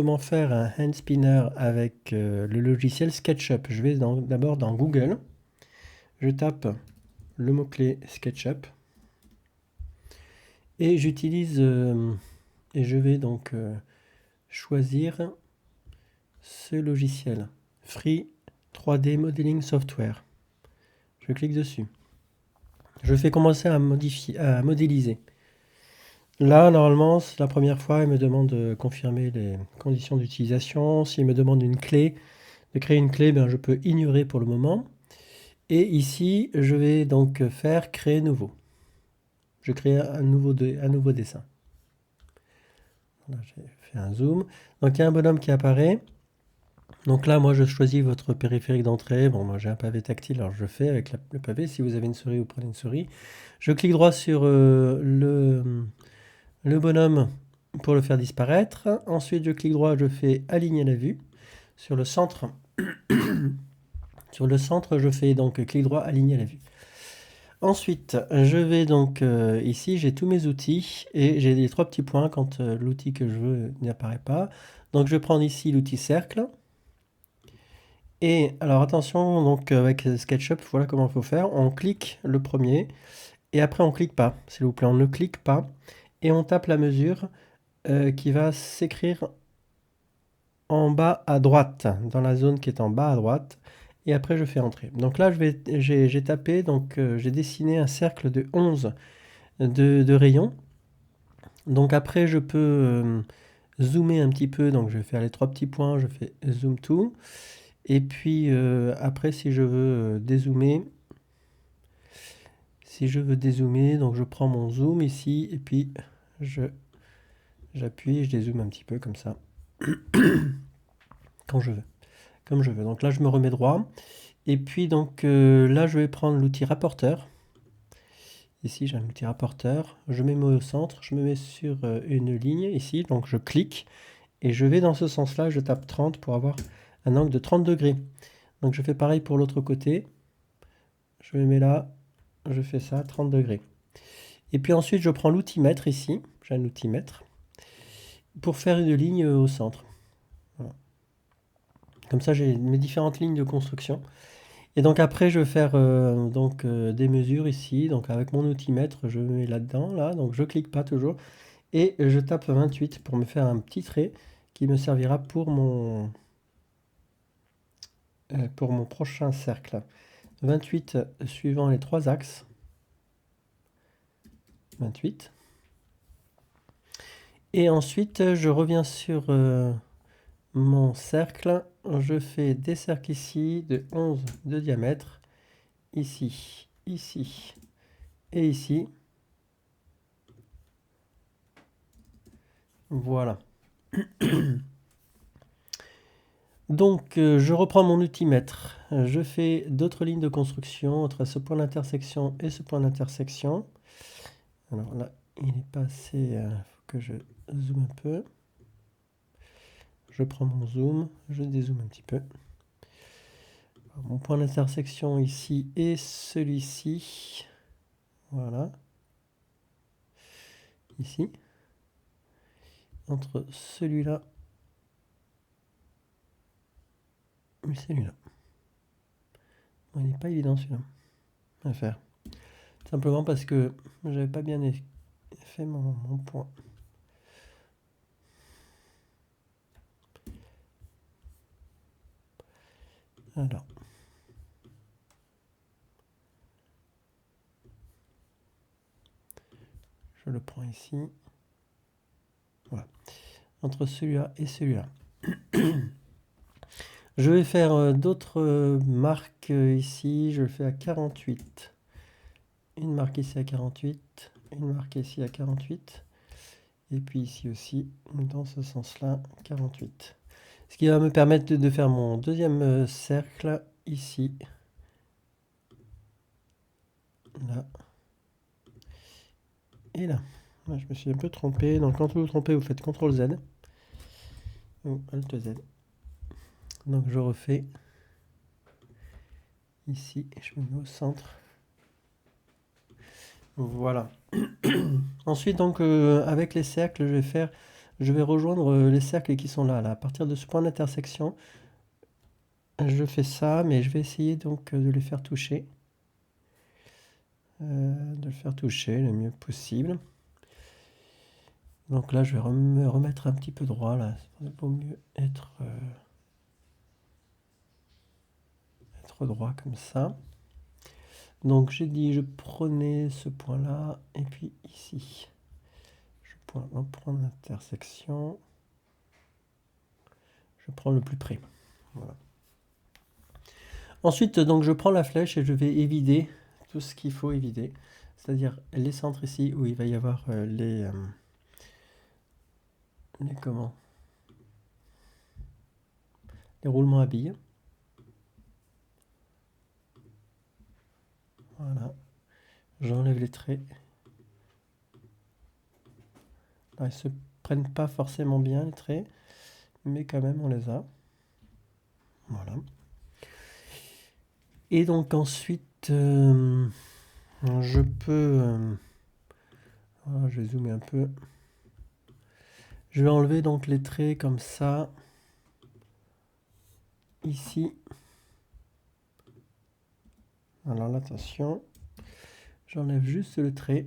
Comment faire un hand spinner avec le logiciel SketchUp. Je vais d'abord dans Google, je tape le mot-clé SketchUp et j'utilise et je vais donc choisir ce logiciel Free 3D Modeling Software. Je clique dessus. Je fais commencer à modéliser. Là, normalement, c'est la première fois, il me demande de confirmer les conditions d'utilisation. S'il me demande une clé, de créer une clé, ben, je peux ignorer pour le moment. Et ici, je vais donc faire créer nouveau. Je crée un nouveau dessin. Voilà, j'ai fait un zoom. Donc il y a un bonhomme qui apparaît. Donc là, moi, je choisis votre périphérique d'entrée. Bon, moi, j'ai un pavé tactile, alors je fais avec le pavé. Si vous avez une souris, vous prenez une souris. Je clique droit sur le bonhomme pour le faire disparaître. Ensuite, je clique droit, je fais aligner la vue. Sur le centre, je fais donc clic droit, aligner la vue. Ensuite, je vais donc ici, j'ai tous mes outils et j'ai les trois petits points quand l'outil que je veux n'apparaît pas. Donc je vais prendre ici l'outil cercle. Et alors attention, donc avec SketchUp, voilà comment il faut faire. On clique le premier et après on clique pas, s'il vous plaît, on ne clique pas. Et on tape la mesure qui va s'écrire en bas à droite, dans la zone qui est en bas à droite. Et après je fais entrer. Donc là j'ai tapé, donc j'ai dessiné un cercle de 11 de rayons. Donc après je peux zoomer un petit peu, donc je vais faire les trois petits points, je fais zoom to. Et puis après si je veux dézoomer, donc je prends mon zoom ici et puis j'appuie et je dézoome un petit peu comme ça, quand je veux, comme je veux. Donc là je me remets droit. Et puis donc là je vais prendre l'outil rapporteur. Ici j'ai un outil rapporteur, je mets moi au centre, je me mets sur une ligne ici, donc je clique et je vais dans ce sens-là, je tape 30 pour avoir un angle de 30 degrés. Donc je fais pareil pour l'autre côté, je me mets là, je fais ça, 30 degrés. Et puis ensuite je prends l'outil mètre ici, j'ai un outil mètre, pour faire une ligne au centre. Voilà. Comme ça j'ai mes différentes lignes de construction. Et donc après, je vais faire des mesures ici. Donc avec mon outil mètre, je mets là-dedans, là. Donc je clique pas toujours. Et je tape 28 pour me faire un petit trait qui me servira pour mon prochain cercle. 28 suivant les trois axes. 28. Et ensuite, je reviens sur mon cercle. Je fais des cercles ici de 11 de diamètre. Ici, ici et ici. Voilà. Donc, je reprends mon outil mètre. Je fais d'autres lignes de construction entre ce point d'intersection et ce point d'intersection. Alors là, il est pas assez. Il faut que je zoome un peu. Je prends mon zoom, je dézoome un petit peu. Alors, mon point d'intersection ici et celui-ci. Voilà. Ici. Entre celui-là et celui-là. Bon, il n'est pas évident celui-là à faire. Simplement parce que j'avais pas bien fait mon point. Alors. Je le prends ici. Voilà. Entre celui-là et celui-là. Je vais faire d'autres marques ici. Je le fais à 48. Une marque ici à 48. Une marque ici à 48. Et puis ici aussi, dans ce sens-là, 48. Ce qui va me permettre de faire mon deuxième cercle ici. Là. Et là. Là. Je me suis un peu trompé. Donc quand vous vous trompez, vous faites CTRL Z. Ou ALT Z. Donc je refais ici et je me mets au centre. Voilà. Ensuite, donc, avec les cercles, je vais faire je vais rejoindre les cercles qui sont là. À partir de ce point d'intersection, je fais ça, mais je vais essayer donc de les faire toucher. De le faire toucher le mieux possible. Donc là, je vais me remettre un petit peu droit, là. Il vaut mieux être droit comme ça. Donc j'ai dit, je prenais ce point-là, et puis ici. Je prends un point d'intersection. Je prends le plus près. Voilà. Ensuite, donc, je prends la flèche et je vais évider tout ce qu'il faut évider. C'est-à-dire les centres ici où il va y avoir les roulements à billes. Voilà. J'enlève les traits. Alors, ils se prennent pas forcément bien les traits, mais quand même on les a. Voilà. Et donc ensuite, je peux... voilà, je vais zoomer un peu. Je vais enlever donc les traits comme ça. Ici. Alors là, attention. J'enlève juste le trait.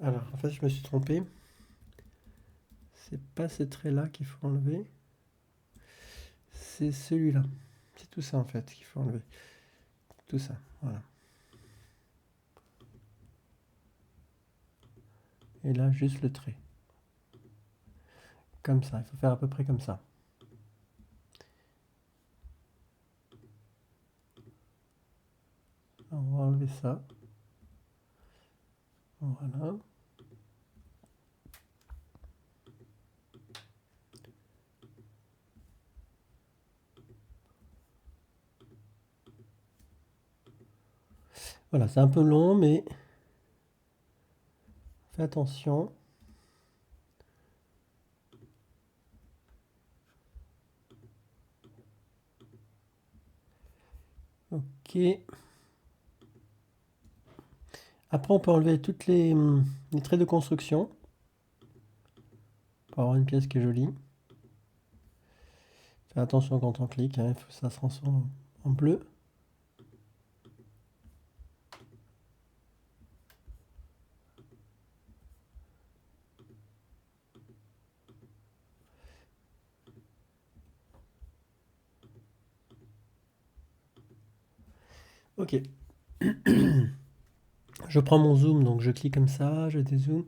Alors, en fait, je me suis trompé. C'est pas ce trait-là qu'il faut enlever. C'est celui-là. C'est tout ça, en fait, qu'il faut enlever. Tout ça, voilà. Et là, juste le trait. Comme ça, il faut faire à peu près comme ça. On va enlever ça. Voilà. Voilà, c'est un peu long, mais fais attention. Ok. Après, on peut enlever toutes les traits de construction pour avoir une pièce qui est jolie. Fais attention quand on clique, hein, ça se transforme en bleu. Ok. Je prends mon zoom, donc je clique comme ça, je dézoome,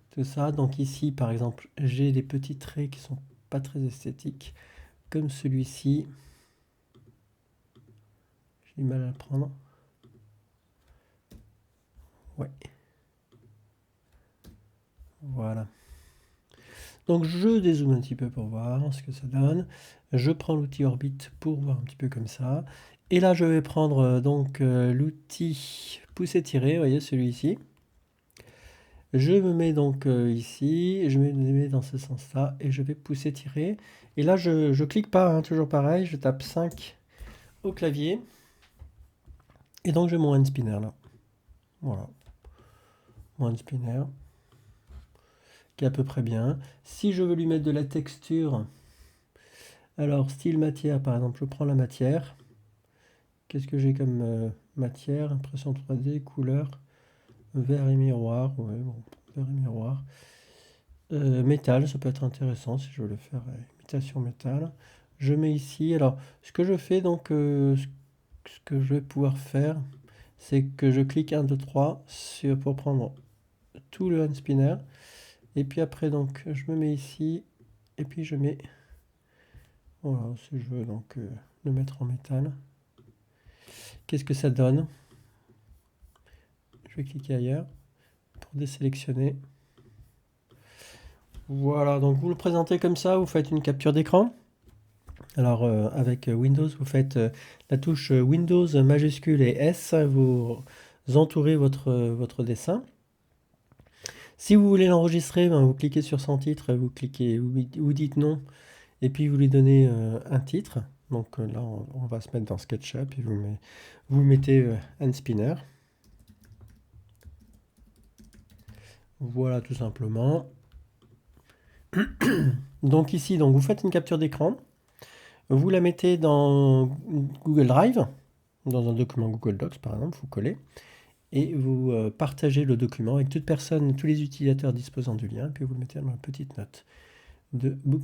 tout ça. Donc ici, par exemple, j'ai des petits traits qui sont pas très esthétiques, comme celui-ci. J'ai du mal à le prendre. Ouais. Voilà. Donc je dézoome un petit peu pour voir ce que ça donne. Je prends l'outil orbite pour voir un petit peu comme ça. Et là, je vais prendre donc l'outil pousser-tirer, vous voyez celui-ci. Je me mets donc ici, je me mets dans ce sens-là et je vais pousser-tirer. Et là, je clique pas, hein, toujours pareil, je tape 5 au clavier. Et donc j'ai mon hand spinner là. Voilà. Mon hand spinner qui est à peu près bien. Si je veux lui mettre de la texture, alors style matière par exemple, je prends la matière. Qu'est-ce que j'ai comme matière? Impression 3D, couleur, verre et miroir. Ouais, bon, verre et miroir. Métal, ça peut être intéressant si je veux le faire imitation métal. Je mets ici. Alors, ce que je fais donc, ce que je vais pouvoir faire, c'est que je clique 1, 2, 3 pour prendre tout le hand spinner. Et puis après, donc, je me mets ici. Et puis je mets. Voilà, si je veux donc le mettre en métal. Qu'est-ce que ça donne? Je vais cliquer ailleurs pour désélectionner. Voilà, donc vous le présentez comme ça, vous faites une capture d'écran. Alors avec Windows, vous faites la touche Windows majuscule et S, vous entourez votre dessin. Si vous voulez l'enregistrer, ben, vous cliquez sur son titre, vous dites non, et puis vous lui donnez un titre. Donc là, on va se mettre dans SketchUp, et vous mettez un spinner. Voilà, tout simplement. Donc ici, vous faites une capture d'écran, vous la mettez dans Google Drive, dans un document Google Docs par exemple, vous collez, et vous partagez le document avec toute personne, tous les utilisateurs disposant du lien, puis vous le mettez dans une petite note de bookmark.